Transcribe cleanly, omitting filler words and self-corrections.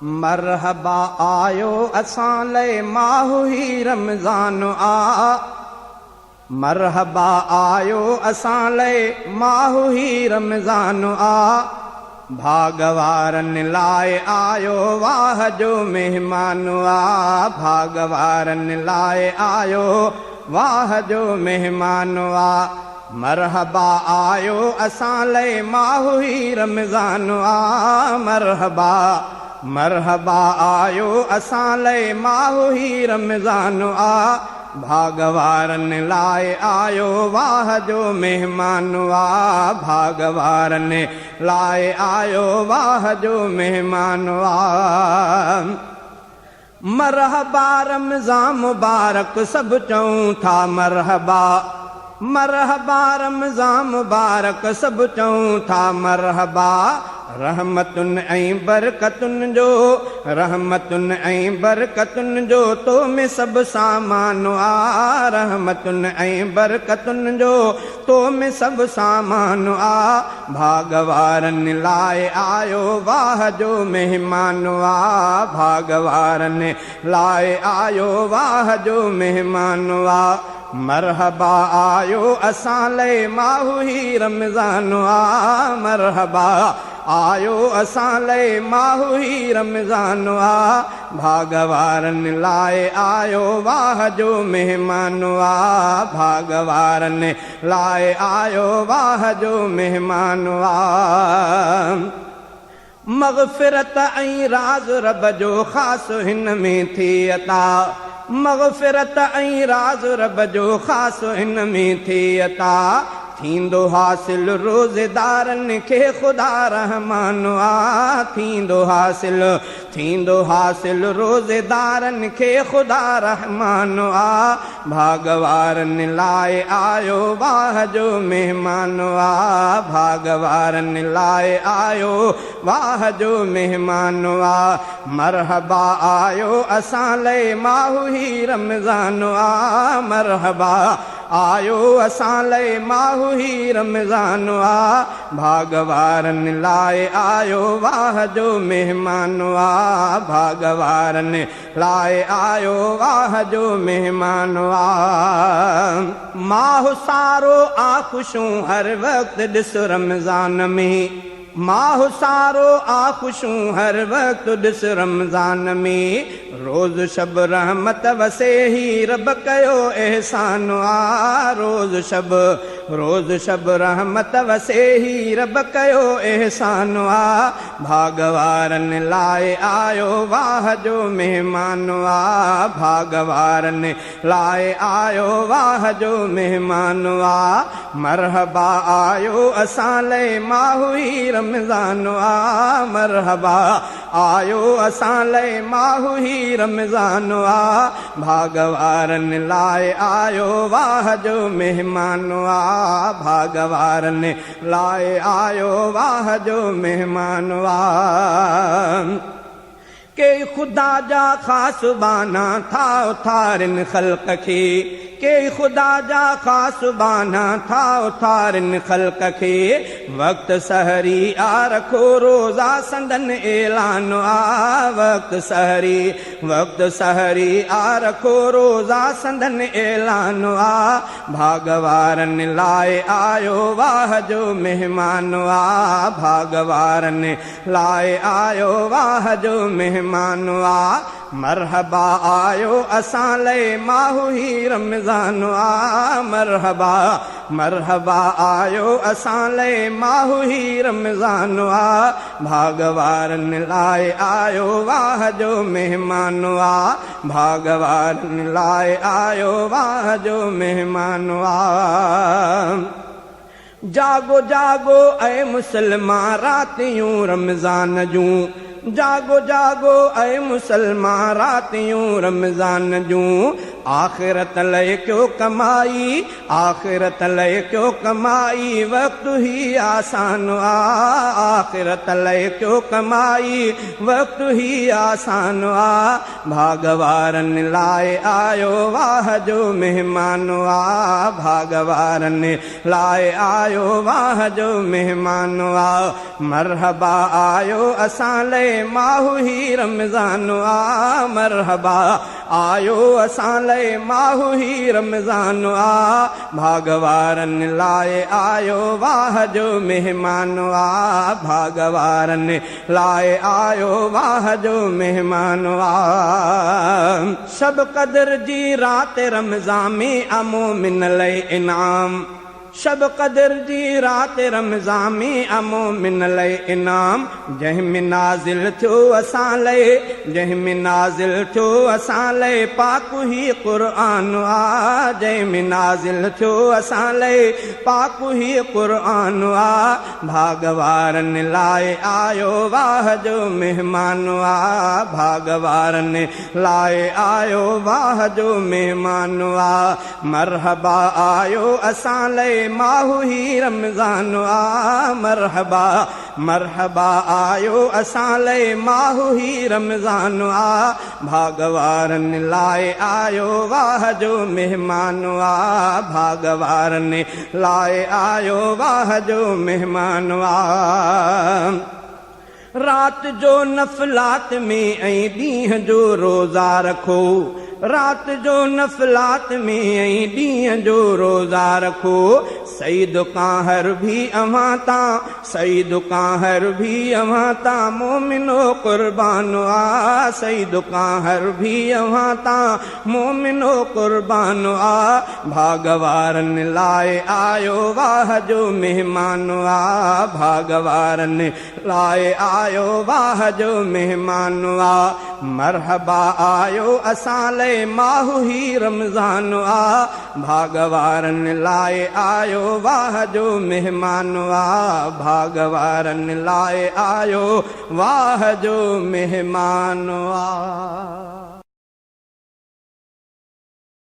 मरहबा आयो असां ले माहू ही रमज़ान आ। मरहबा आयो असां ले माहू ही रमज़ान आ। भागवारन लाए आयो वाह जो मेहमान आ। भागवारन लाए आयो वाह जो मेहमान आ। मरहबा आयो असां ले माहू ही रमज़ान आ। मरहबा मरहबा आयो असां ले माहू ही रमज़ान आ। भागवारन लाए आयो वाह जो मेहमान आ। भागवारन लाए आयो वाह जो मेहमान आ। मरहबा रमज़ान मुबारक सब चऊं था मरहबा। मरहबा रमज़ान मुबारक सब चऊं था मरहबा। रहमतुन ऐं बरकतुन जो रहमतुन ऐं बरकतुन जो तो में सब सामान आ। रहमतुन ऐं बरकतुन जो तो में सब सामान आ। भागवारन लाए आयो वाह जो मेहमान आ। भागवारन लाए आयो वाह जो मेहमान आ। मरहबा आयो असां ले माहू ही रमज़ान आ। मरहबा आयो असां ले माहू ही रमज़ान आ। भागवारन लाए आयो वाह जो मेहमान आ। भागवारन लाए आयो वाह जो मेहमान आ। मग़फ़िरत ऐं राज़ रब जो ख़ासि हिन में थी अता। मग़फ़िरत ऐं राज़ रब जो ख़ासि हिन में थी अता। थींदो हासिल रोज़ेदारन खे ख़ुदा रहमान आ। थींदो हासिल रोज़ेदारन खे ख़ुदा रहमान आ। भागवारन लाए आयो वाह जो मेहमान आ। भागवारन लाए आयो वाह जो मेहमान आ। मरहबा आयो असां ले माहू ही रमज़ान आ। मरहबा आयो असां ले माहू ही रमज़ान आ। भागवारन लाए आयो वाह जो मेहमान आ। भागवारन लाए आयो वाह जो मेहमान आ। माहू सारो आ ख़ुशूं हर वक़्त ॾिस रमज़ान में। माहू सारो आ ख़ुशूं हर वक़्त ॾिस रमज़ान में। रोज़ शब रहमत वसे ही रब कयो एहसान आ। रोज़ शब रहमत वसे ही रब कयो एहसान आ। भागवारन लाए आयो वाह जो मेहमान आ। भागवारन लाए आयो वाह जो मेहमान आ। मरहबा आयो असां ले माहू ही रमज़ान आ। मरहबा आयो असां ले माहू ही रमज़ान आ। भागवारन लाए आयो वाह जो मेहमान आ। भागवारन लाए आयो वाह जो मेहमान आ। के खुदा जा ख़ास बाना था उथारिन ख़ल्क़ खे। के खुदा जा ख़ास बाना था उथारिन ख़ल्क़ खे। वक़्त सहरी आ रखो रोज़ा संदन ऐलान आ। वक़्त सहरी आ रखो रोज़ा संदन ऐलान आ। भागवारन लाए आयो वाह जो मेहमान आ। भागवारन लाए आयो वाह जो मेहमान आ। मरहबा आयो असां ले माहू ही रमज़ान आ। मरहबा आयो असां ले माहू ही रमज़ान आ। भागवारन लाए आयो वाह जो मेहमान आ। भागवारन लाए आयो वाह जो मेहमान आ। जागो जागो ऐ मुसलमान रातियूं रमज़ान जूं। जागो जागो ऐ मुसलमान रातियूं रमज़ान जूं। आखिरत लय क्यों कमाई, आखिरत लय क्यों कमाई, वक्त ही आसान आ, आखिरत लय क्यों कमाई, वक्त ही आसान आ, भागवारन लाए आयो वाह जो मेहमान आ, भागवारन लाए आयो वाह जो मेहमान आ, मरहबा आयो असां लय माहू ही रमज़ान आ, मरहबा आयो असां लय माहू ही रमज़ान आ, भागवारन लाए आयो वाह जो मेहमान आ, भागवारन लाए आयो वाह जो मेहमान आ, शब कदर जी रात रमज़ान में अमो मिन लय इनाम, शब कदर जी रात रमज़ान में अमो मिन लय इनाम, जंहिंमें नाज़िल थियो असां लय, जंहिंमें नाज़िल थियो असां लय पाक ही क़ुरआन आ, जंहिंमें नाज़िल थियो असां लय पाक ही क़ुरआन आ, भागवारन लाए आयो वाह जो मेहमान आ, भागवारन लाए आयो वाह जो मेहमान आ, मरहबा आयो असां लय माहू ही रमज़ान आ, मरहबा मरहबा आयो असां लय माहू ही रमज़ान आ, भागवारन लाए आयो वाह जो मेहमान आ, भागवारन लाए आयो वाह जो मेहमान आ, रात जो नफ़लात में ऐं ॾींहं जो रोज़ा रखो, रात जो नफ़लात में ऐं ॾींहं जो रोज़ा रखो, सईद काहर भी अवां तां, सईद काहर भी अवां तां, मोमिनो क़ुर्बान आ, सईद काहर भी अवां तां, मोमिनो क़ुर्बान आ, भागवारन लाए आयो वाह जो मेहमान आ, भागवारन लाए आयो वाह जो मेहमान आ, मरहबा आयो असां लय माहू ही रमज़ान आ, भागवारन लाए आयो वाह जो मेहमान आ, भागवारन लाए आयो वाह जो मेहमान आ।